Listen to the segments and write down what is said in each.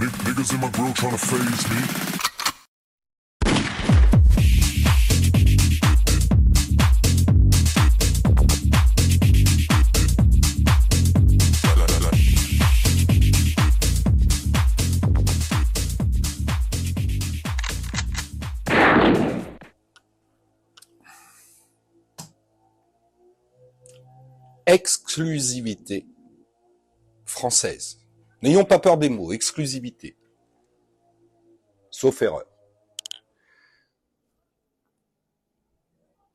Niggas in my grill tryna phase me. Exclusivité française. N'ayons pas peur des mots, exclusivité. Sauf erreur.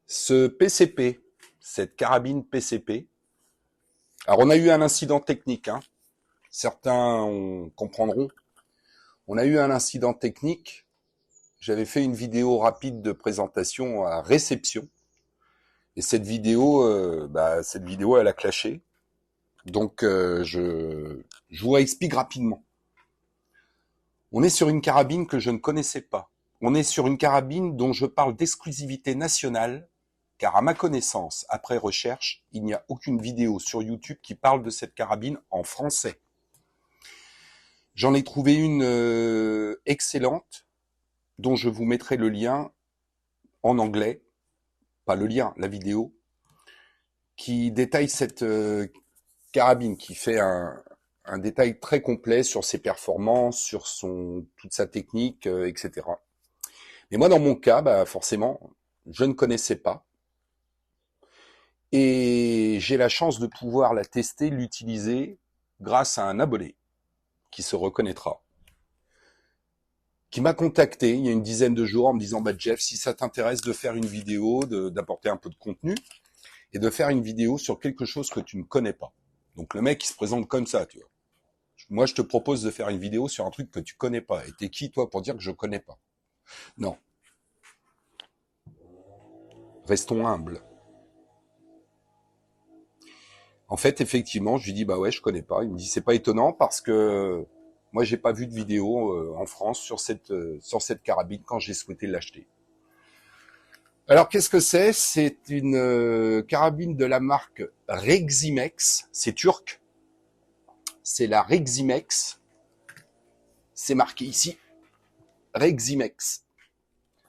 Ce PCP, cette carabine PCP, alors on a eu un incident technique, hein. Certains comprendront. On a eu un incident technique. J'avais fait une vidéo rapide de présentation à réception. Et cette vidéo, elle a clashé. Donc, je vous explique rapidement. On est sur une carabine que je ne connaissais pas. On est sur une carabine dont je parle d'exclusivité nationale, car à ma connaissance, après recherche, il n'y a aucune vidéo sur YouTube qui parle de cette carabine en français. J'en ai trouvé une excellente, dont je vous mettrai le lien en anglais, pas le lien, la vidéo, qui détaille cette carabine, qui fait un détail très complet sur ses performances, sur toute sa technique, etc. Mais moi, dans mon cas, forcément, je ne connaissais pas. Et j'ai la chance de pouvoir la tester, l'utiliser grâce à un abonné qui se reconnaîtra, qui m'a contacté il y a une dizaine de jours en me disant Jeff, si ça t'intéresse de faire une vidéo, d'apporter un peu de contenu et de faire une vidéo sur quelque chose que tu ne connais pas. Donc le mec il se présente comme ça, tu vois. Moi je te propose de faire une vidéo sur un truc que tu connais pas. Et t'es qui toi pour dire que je connais pas? Non. Restons humbles. En fait, effectivement, je lui dis ouais, je connais pas. Il me dit c'est pas étonnant parce que moi j'ai pas vu de vidéo en France sur cette carabine quand j'ai souhaité l'acheter. Alors qu'est-ce que c'est? C'est une carabine de la marque Reximex, c'est turc. C'est la Reximex. C'est marqué ici Reximex.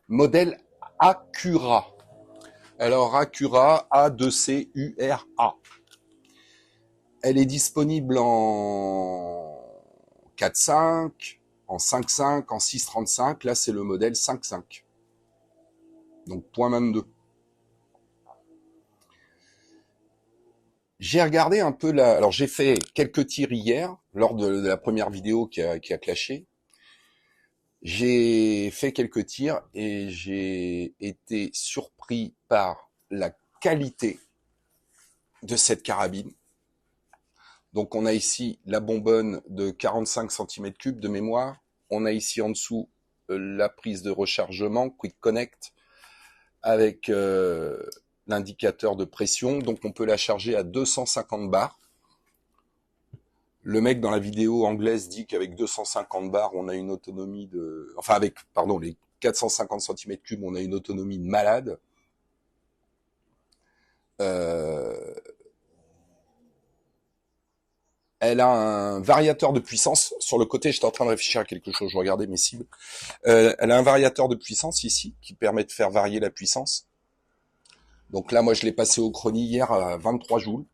Modèle Acura. Alors Acura A2C-U-R-A. Elle est disponible en 4.5, en 5.5, en 6.35. Là, c'est le modèle 5.5. Donc, .22. J'ai regardé un peu alors, j'ai fait quelques tirs hier, lors de la première vidéo qui a clashé. J'ai fait quelques tirs et j'ai été surpris par la qualité de cette carabine. Donc on a ici la bonbonne de 45 cm3 de mémoire. On a ici en dessous la prise de rechargement Quick Connect avec l'indicateur de pression. Donc on peut la charger à 250 bars. Le mec dans la vidéo anglaise dit qu'avec 250 bars, on a une autonomie de... Enfin avec, les 450 cm3, on a une autonomie de malade. Elle a un variateur de puissance. Sur le côté, j'étais en train de réfléchir à quelque chose, je regardais mes cibles. Elle a un variateur de puissance ici, qui permet de faire varier la puissance. Donc là, moi, je l'ai passé au chronie hier à 23 joules.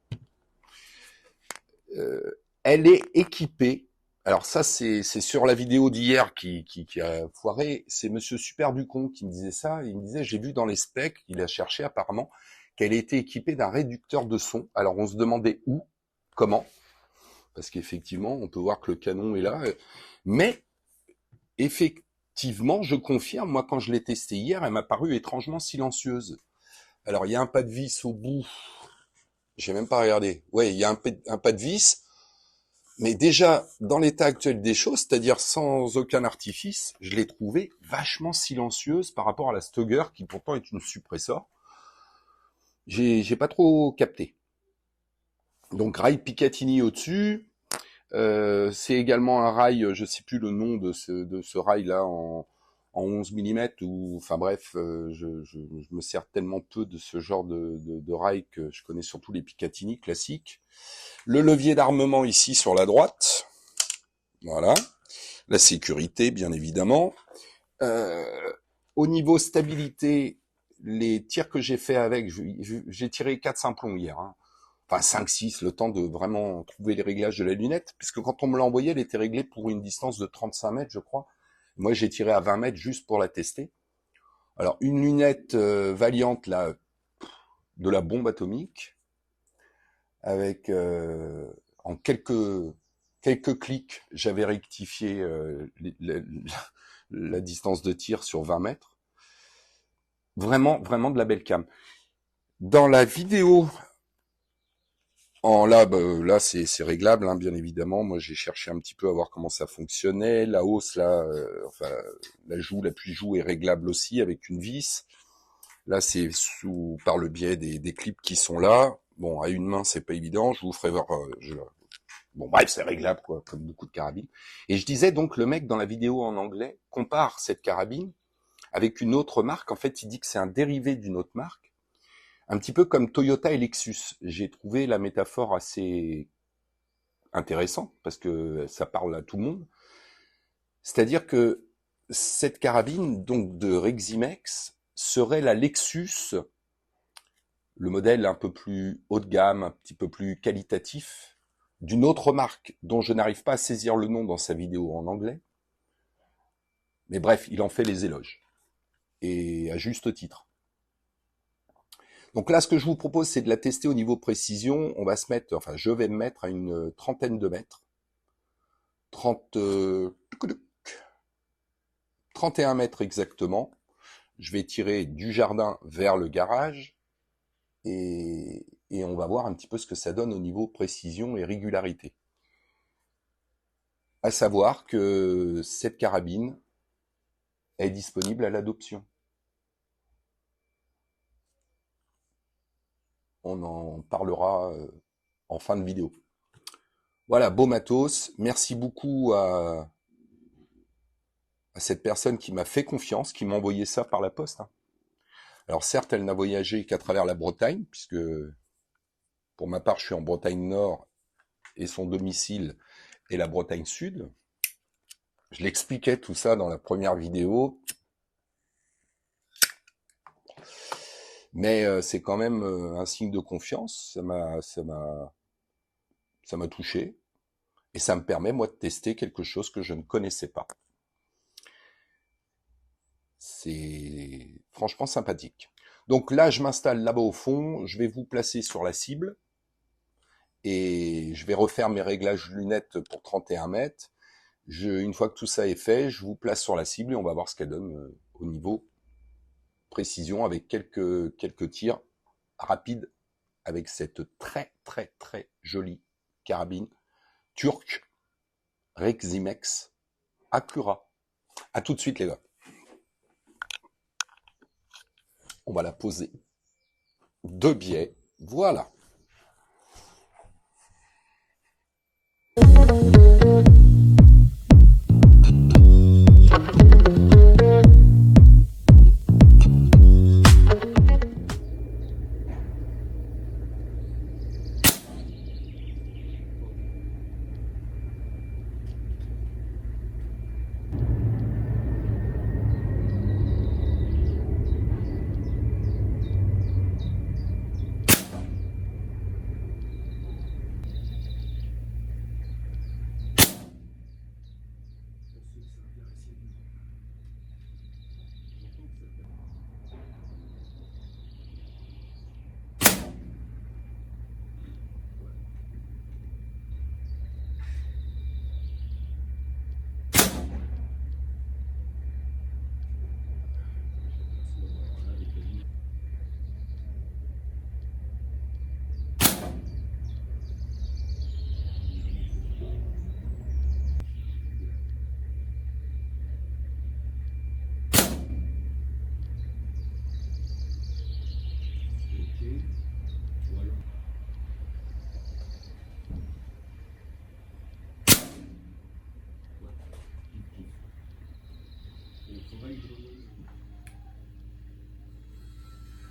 Elle est équipée. Alors ça, c'est sur la vidéo d'hier qui a foiré. C'est Monsieur Super Ducon qui me disait ça. Il me disait, j'ai vu dans les specs, il a cherché apparemment, qu'elle était équipée d'un réducteur de son. Alors on se demandait où, comment. Parce qu'effectivement, on peut voir que le canon est là. Mais, effectivement, je confirme, moi, quand je l'ai testé hier, elle m'a paru étrangement silencieuse. Alors, il y a un pas de vis au bout. J'ai même pas regardé. Ouais, il y a un pas de vis. Mais déjà, dans l'état actuel des choses, c'est-à-dire sans aucun artifice, je l'ai trouvée vachement silencieuse par rapport à la Stugger, qui pourtant est une suppressor. J'ai pas trop capté. Donc rail Picatinny au-dessus, c'est également un rail, je sais plus le nom de ce rail là en 11 mm ou enfin bref, je me sers tellement peu de ce genre de rail que je connais surtout les Picatinny classiques. Le levier d'armement ici sur la droite, voilà. la sécurité, bien évidemment. Au niveau stabilité, les tirs que j'ai fait avec, j'ai tiré 4-5 plombs hier. Hein. Enfin 5-6, le temps de vraiment trouver les réglages de la lunette, puisque quand on me l'a envoyée, elle était réglée pour une distance de 35 mètres, je crois. Moi, j'ai tiré à 20 mètres juste pour la tester. Alors, une lunette Valiant, là, de la bombe atomique, avec en quelques clics, j'avais rectifié la distance de tir sur 20 mètres. Vraiment, vraiment de la belle cam. Dans la vidéo, là c'est réglable, hein, bien évidemment. Moi, j'ai cherché un petit peu à voir comment ça fonctionnait. La hausse, là, enfin, l'appui-joue est réglable aussi avec une vis. Là, c'est par le biais des clips qui sont là. Bon, à une main, c'est pas évident. Je vous ferai voir. Bon, bref, c'est réglable, quoi, comme beaucoup de carabines. Et je disais donc, le mec dans la vidéo en anglais compare cette carabine avec une autre marque. En fait, il dit que c'est un dérivé d'une autre marque, un petit peu comme Toyota et Lexus. J'ai trouvé la métaphore assez intéressante parce que ça parle à tout le monde. C'est-à-dire que cette carabine, donc de Reximex, serait la Lexus, le modèle un peu plus haut de gamme, un petit peu plus qualitatif, d'une autre marque dont je n'arrive pas à saisir le nom dans sa vidéo en anglais. Mais bref, il en fait les éloges. Et à juste titre. Donc là, ce que je vous propose, c'est de la tester au niveau précision. On va se mettre, enfin, je vais me mettre à une trentaine de mètres. 31 mètres exactement. Je vais tirer du jardin vers le garage. Et on va voir un petit peu ce que ça donne au niveau précision et régularité. À savoir que cette carabine est disponible à l'adoption. On en parlera en fin de vidéo. Voilà, beau matos. Merci beaucoup à cette personne qui m'a fait confiance, qui m'a envoyé ça par la poste. Hein. Alors certes, elle n'a voyagé qu'à travers la Bretagne, puisque pour ma part, je suis en Bretagne Nord et son domicile est la Bretagne Sud. Je l'expliquais tout ça dans la première vidéo. Mais c'est quand même un signe de confiance. Ça m'a touché. Et ça me permet, moi, de tester quelque chose que je ne connaissais pas. C'est franchement sympathique. Donc là, je m'installe là-bas au fond. Je vais vous placer sur la cible. Et je vais refaire mes réglages lunettes pour 31 mètres. Une fois que tout ça est fait, je vous place sur la cible et on va voir ce qu'elle donne au niveau précision avec quelques tirs rapides avec cette très très très jolie carabine turque Reximex Acura. À tout de suite les gars. On va la poser de biais. Voilà.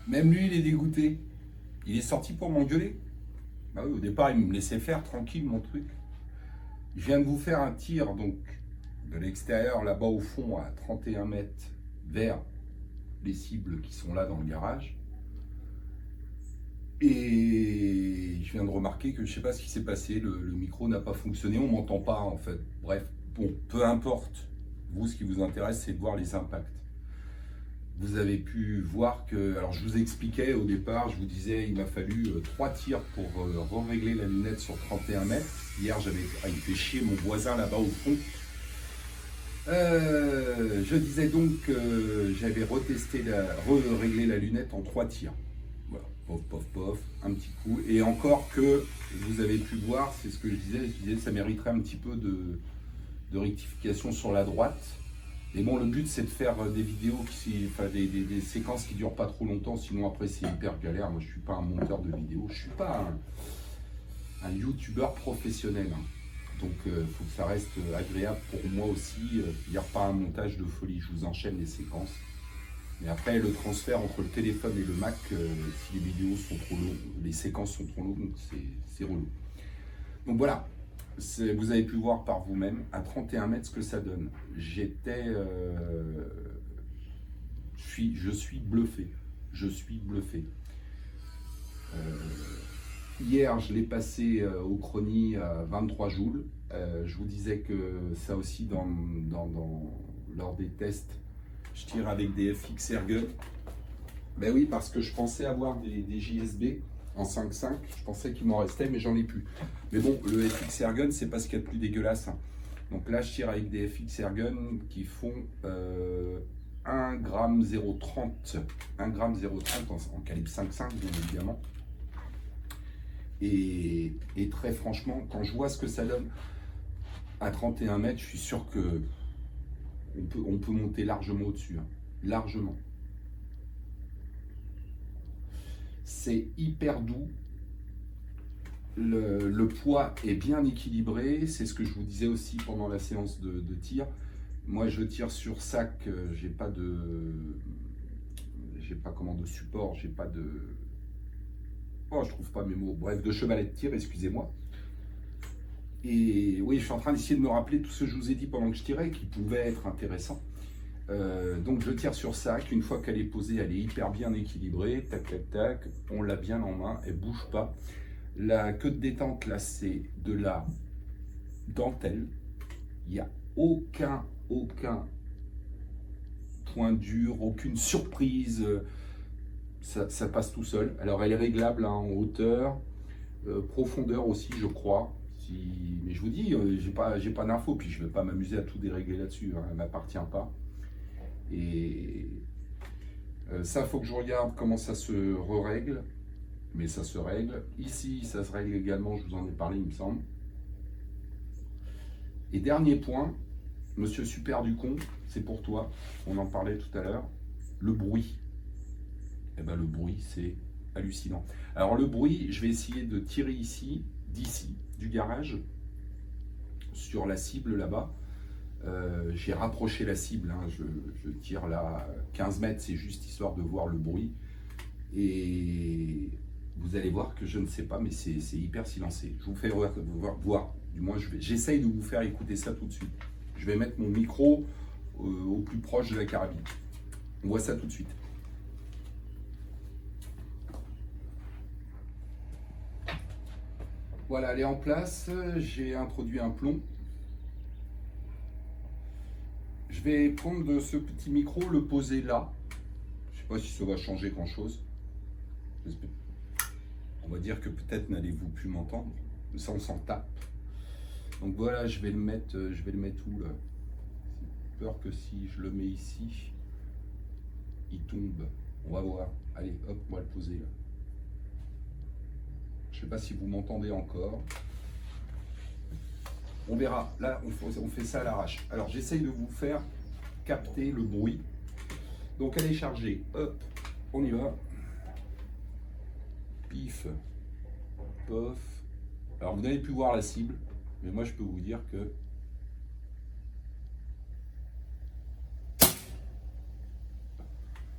Même lui, il est dégoûté. Il est sorti pour m'engueuler. Bah oui, au départ, il me laissait faire tranquille mon truc. Je viens de vous faire un tir, donc de l'extérieur, là-bas au fond, à 31 mètres, vers les cibles qui sont là dans le garage. Et je viens de remarquer que je ne sais pas ce qui s'est passé, le micro n'a pas fonctionné, on ne m'entend pas en fait. Bref, bon, peu importe. Vous, ce qui vous intéresse, c'est de voir les impacts. Vous avez pu voir que, alors je vous expliquais au départ, je vous disais, il m'a fallu 3 tirs pour régler la lunette sur 31 mètres. Hier, il fait chier mon voisin là-bas au fond. Je disais donc que j'avais réglé la lunette en 3 tirs. Voilà, pof, pof, pof, un petit coup. Et encore que, vous avez pu voir, c'est ce que je disais, ça mériterait un petit peu de rectification sur la droite. Et bon, le but c'est de faire des vidéos, des séquences qui ne durent pas trop longtemps, sinon après c'est hyper galère. Moi je ne suis pas un monteur de vidéos, je ne suis pas un youtubeur professionnel. Hein. Donc il faut que ça reste agréable pour moi aussi. Il n'y a pas un montage de folie, je vous enchaîne les séquences. Mais après le transfert entre le téléphone et le Mac, si les vidéos sont trop longues, les séquences sont trop longues, c'est relou. Donc voilà. Vous avez pu voir par vous-même à 31 mètres ce que ça donne. Je suis bluffé. Je suis bluffé. Hier, je l'ai passé au chronie à 23 joules. Je vous disais que ça aussi, lors des tests, je tire avec des FX Airgun. Ben oui, parce que je pensais avoir des JSB en 5.5, je pensais qu'il m'en restait, mais j'en ai plus. Mais bon, le FX Airgun, c'est pas ce qu'il y a de plus dégueulasse. Hein. Donc là, je tire avec des FX Airgun qui font 1,030 en calibre 5.5, bien évidemment. Et très franchement, quand je vois ce que ça donne à 31 mètres, je suis sûr que on peut monter largement au-dessus. Hein. Largement. C'est hyper doux, le poids est bien équilibré, c'est ce que je vous disais aussi pendant la séance de tir. Moi je tire sur sac, j'ai pas de support, j'ai pas de... Oh, je trouve pas mes mots, bref, de chevalet de tir, excusez-moi. Et oui, je suis en train d'essayer de me rappeler tout ce que je vous ai dit pendant que je tirais, qui pouvait être intéressant. Donc je tire sur sac, une fois qu'elle est posée, elle est hyper bien équilibrée, tac tac tac, on l'a bien en main, elle bouge pas. La queue de détente là, c'est de la dentelle, il n'y a aucun point dur, aucune surprise, ça passe tout seul. Alors elle est réglable hein, en hauteur, profondeur aussi je crois. Mais je vous dis, j'ai pas d'infos, puis je ne vais pas m'amuser à tout dérégler là-dessus, hein, elle ne m'appartient pas. Et ça, faut que je regarde comment ça se règle, mais ça se règle. Ici, ça se règle également, je vous en ai parlé, il me semble. Et dernier point, monsieur Super Ducon, c'est pour toi, on en parlait tout à l'heure, le bruit. Eh ben, le bruit, c'est hallucinant. Alors le bruit, je vais essayer de tirer ici, d'ici, du garage, sur la cible là-bas. J'ai rapproché la cible, hein, je tire là 15 mètres, c'est juste histoire de voir le bruit. Et vous allez voir que je ne sais pas, mais c'est hyper silencé. Je vous fais voir, du moins j'essaye de vous faire écouter ça tout de suite. Je vais mettre mon micro au plus proche de la carabine. On voit ça tout de suite. Voilà, elle est en place, j'ai introduit un plomb. Je vais prendre ce petit micro, le poser là. Je ne sais pas si ça va changer grand chose. On va dire que peut-être n'allez-vous plus m'entendre. Ça, on s'en tape. Donc voilà, je vais le mettre où là? J'ai peur que si je le mets ici, il tombe. On va voir. Allez, hop, on va le poser là. Je ne sais pas si vous m'entendez encore. On verra. Là, on fait ça à l'arrache. Alors, j'essaye de vous faire capter le bruit. Donc, elle est chargée. Hop, on y va. Pif, pof. Alors, vous n'avez pu voir la cible, mais moi, je peux vous dire que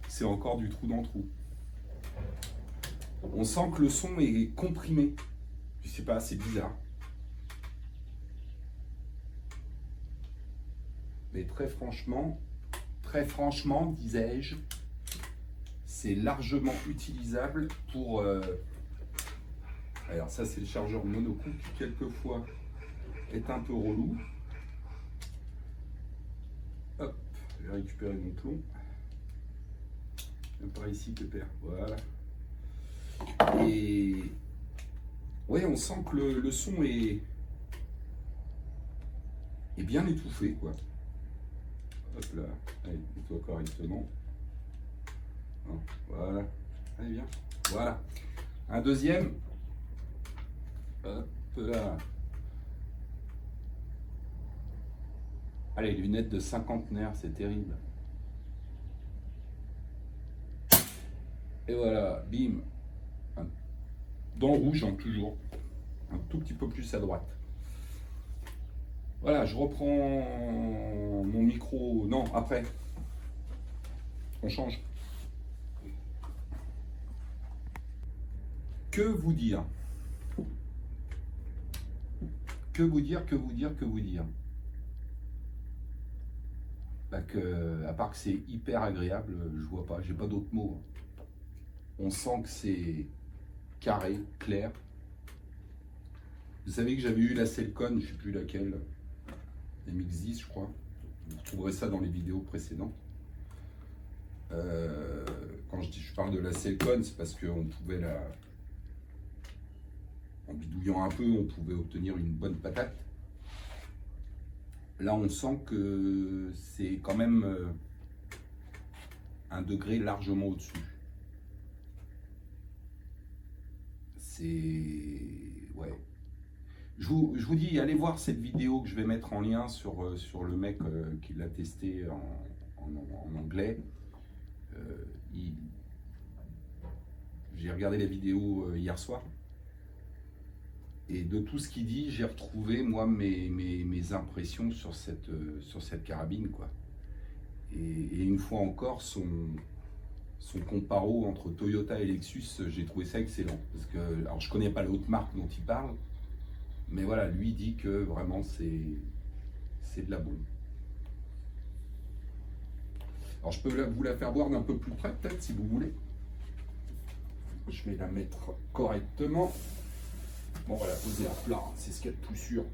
c'est encore du trou dans trou. On sent que le son est comprimé. Je sais pas, c'est bizarre. Mais très franchement, disais-je, c'est largement utilisable pour... Alors ça, c'est le chargeur monocoup qui, quelquefois, est un peu relou. Hop, je vais récupérer mon plomb. Viens par ici, pépère. Voilà. Et... ouais, on sent que le son est bien étouffé, quoi. Hop là, allez, mets-toi correctement. Voilà, allez, viens. Voilà. Un deuxième. Hop là. Allez, lunettes de cinquantenaire, c'est terrible. Et voilà, bim. Dans le rouge, hein, toujours. Un tout petit peu plus à droite. Voilà, je reprends mon micro. Non, après. On change. Que vous dire? Que vous dire? Bah à part que c'est hyper agréable, je vois pas, j'ai pas d'autres mots. On sent que c'est carré, clair. Vous savez que j'avais eu la Cellcon, je sais plus laquelle, MX10 je crois. Vous retrouverez ça dans les vidéos précédentes. Quand je parle de la Cellcon, c'est parce qu'on pouvait en bidouillant un peu, on pouvait obtenir une bonne patate. Là, on sent que c'est quand même un degré largement au-dessus. C'est... ouais. Je vous dis, allez voir cette vidéo que je vais mettre en lien sur le mec qui l'a testé en anglais. J'ai regardé la vidéo hier soir. Et de tout ce qu'il dit, j'ai retrouvé, moi, mes impressions sur cette carabine, quoi. Et une fois encore, son comparo entre Toyota et Lexus, j'ai trouvé ça excellent. Parce que, alors, je connais pas l'autre marque dont il parle, mais voilà, lui dit que vraiment, c'est de la bombe. Alors, je peux vous la faire voir d'un peu plus près, peut-être, si vous voulez. Je vais la mettre correctement. Bon, voilà, poser à plat, c'est ce qu'il y a de plus sûr.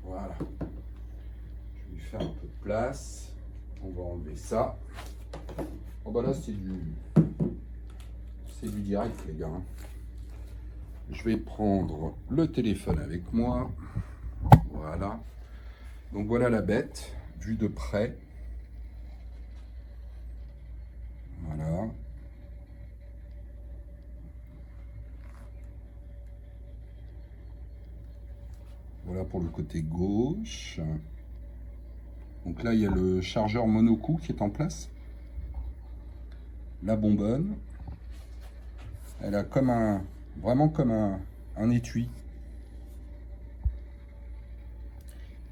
Voilà. Je vais lui faire un peu de place. On va enlever ça. Oh bah là, c'est du direct, les gars. Je vais prendre le téléphone avec moi. Voilà. Donc voilà la bête, vue de près. Voilà. Voilà pour le côté gauche. Donc là, il y a le chargeur monocoup qui est en place. La bonbonne. Elle a comme vraiment comme un étui.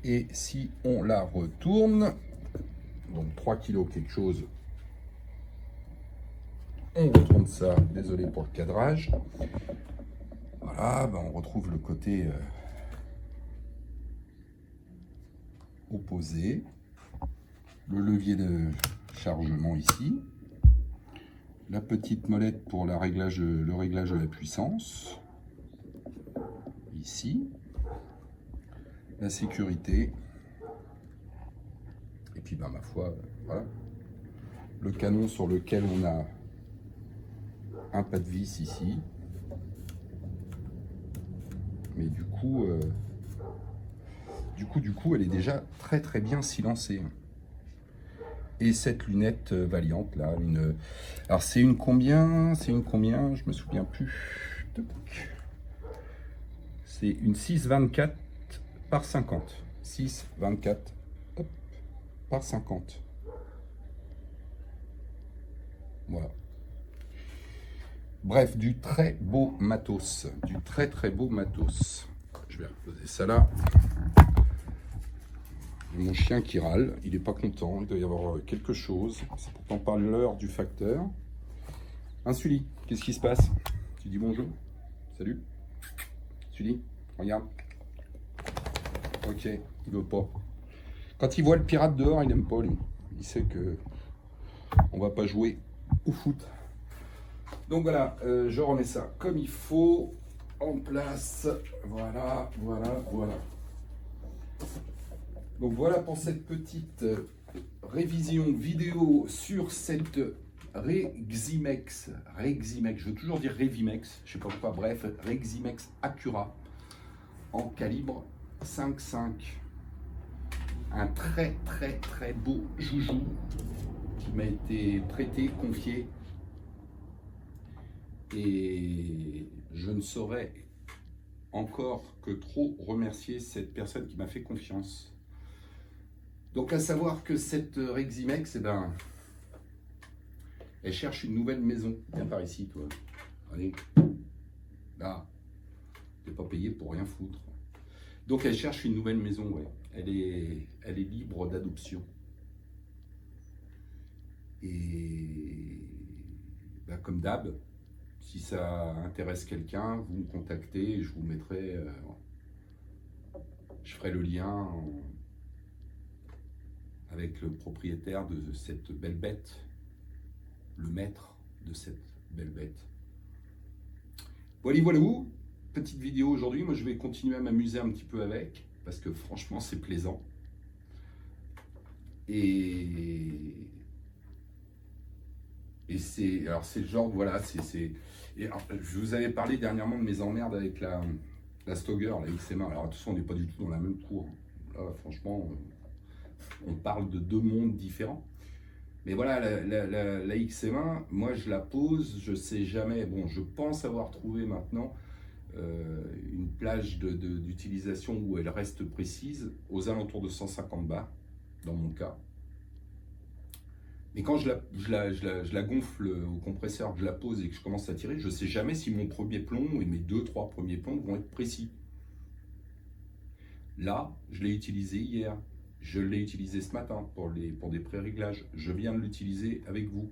Et si on la retourne, donc 3 kg quelque chose, on retourne ça. Désolé pour le cadrage. Voilà, ben on retrouve le côté... opposé, le levier de chargement ici, la petite molette pour le réglage de la puissance, ici, la sécurité, et puis ben, ma foi, voilà, le canon sur lequel on a un pas de vis ici, mais du coup, elle est déjà très très bien silencée. Et cette lunette Valiant là, alors c'est une combien? Je me souviens plus. C'est une 6,24 par 50. 6,24 par 50. Voilà. Bref, du très beau matos. Du très très beau matos. Je vais reposer ça là. Mon chien qui râle, il n'est pas content, il doit y avoir quelque chose. C'est pourtant pas l'heure du facteur. Hein, Sully, qu'est-ce qui se passe? Tu dis bonjour? Salut? Sully, regarde. Ok, il veut pas. Quand il voit le pirate dehors, il n'aime pas, lui. Il sait que on va pas jouer au foot. Donc voilà, je remets ça comme il faut, en place. Voilà, voilà, voilà. Donc voilà pour cette petite révision vidéo sur cette Reximex, je veux toujours dire Revimex, je sais pas pourquoi, bref, Reximex Accura en calibre 5.5. Un très très très beau joujou qui m'a été prêté, confié, et je ne saurais encore que trop remercier cette personne qui m'a fait confiance. Donc à savoir que cette Reximex, eh ben, elle cherche une nouvelle maison. Viens par ici, toi. Allez, là, t'es pas payé pour rien foutre. Donc elle cherche une nouvelle maison, ouais. Elle est libre d'adoption. Et bah, comme d'hab, si ça intéresse quelqu'un, vous me contactez et je vous mettrai, je ferai le lien avec le propriétaire de cette belle bête, le maître de cette belle bête. Voilà, voilà où. Petite vidéo aujourd'hui, moi je vais continuer à m'amuser un petit peu avec, parce que franchement c'est plaisant. Et c'est le genre, voilà, je vous avais parlé dernièrement de mes emmerdes avec la Stoger, la XM1. Alors attention, on n'est pas du tout dans la même cour. Là, franchement, on parle de deux mondes différents. Mais voilà, la XM1, moi je la pose, je sais jamais. Bon, je pense avoir trouvé maintenant une plage d'utilisation où elle reste précise, aux alentours de 150 bars, dans mon cas. Mais quand je la gonfle au compresseur, que je la pose et que je commence à tirer, je ne sais jamais si mon premier plomb et mes 2-3 premiers plombs vont être précis. Là, je l'ai utilisé hier. Je l'ai utilisé ce matin pour des pré-réglages. Je viens de l'utiliser avec vous.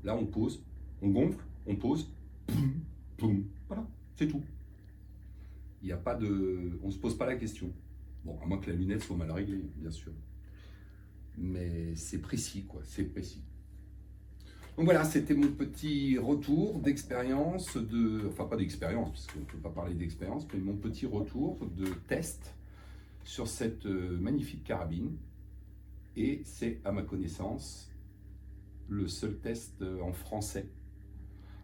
Là, on pose, on gonfle, on pose, poum, poum. Voilà, c'est tout. Il n'y a pas de... On ne se pose pas la question. Bon, à moins que la lunette soit mal réglée, bien sûr. Mais c'est précis, quoi, c'est précis. Donc voilà, c'était mon petit retour d'expérience, enfin pas d'expérience, parce qu'on ne peut pas parler d'expérience, mais mon petit retour de test sur cette magnifique carabine. Et c'est, à ma connaissance, le seul test en français.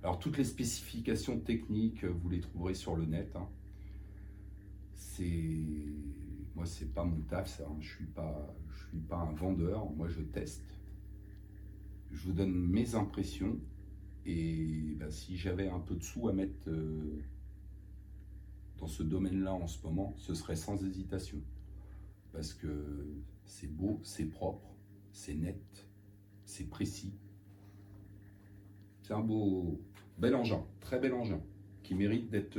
Alors toutes les spécifications techniques, vous les trouverez sur le net, hein. Moi, c'est pas mon taf, ça, hein. Je suis pas un vendeur, moi je teste. Je vous donne mes impressions, et bah, si j'avais un peu de sous à mettre dans ce domaine-là en ce moment, ce serait sans hésitation. Parce que c'est beau, c'est propre, c'est net, c'est précis. C'est un bel engin, très bel engin, qui mérite d'être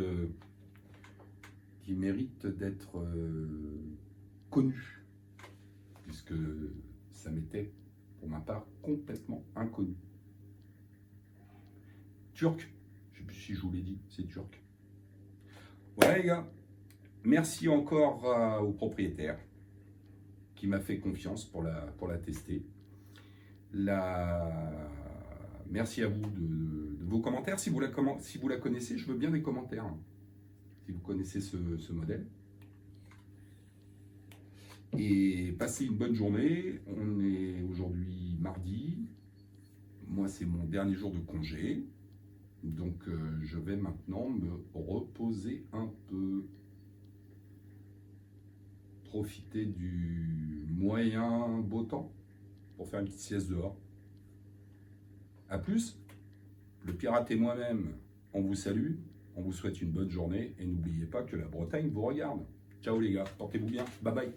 connu, puisque ça m'était, pour ma part, complètement inconnu. Turc, je ne sais plus si je vous l'ai dit, c'est turc. Voilà les gars, merci encore au propriétaire qui m'a fait confiance pour la tester. Merci à vous de vos commentaires. Si vous la connaissez, je veux bien des commentaires. Si vous connaissez ce modèle. Et passez une bonne journée. On est aujourd'hui mardi. Moi, c'est mon dernier jour de congé. Donc, je vais maintenant me reposer un peu. Profiter du moyen beau temps pour faire une petite sieste dehors. A plus, le pirate et moi-même, on vous salue, on vous souhaite une bonne journée et n'oubliez pas que la Bretagne vous regarde. Ciao les gars, portez-vous bien, bye bye.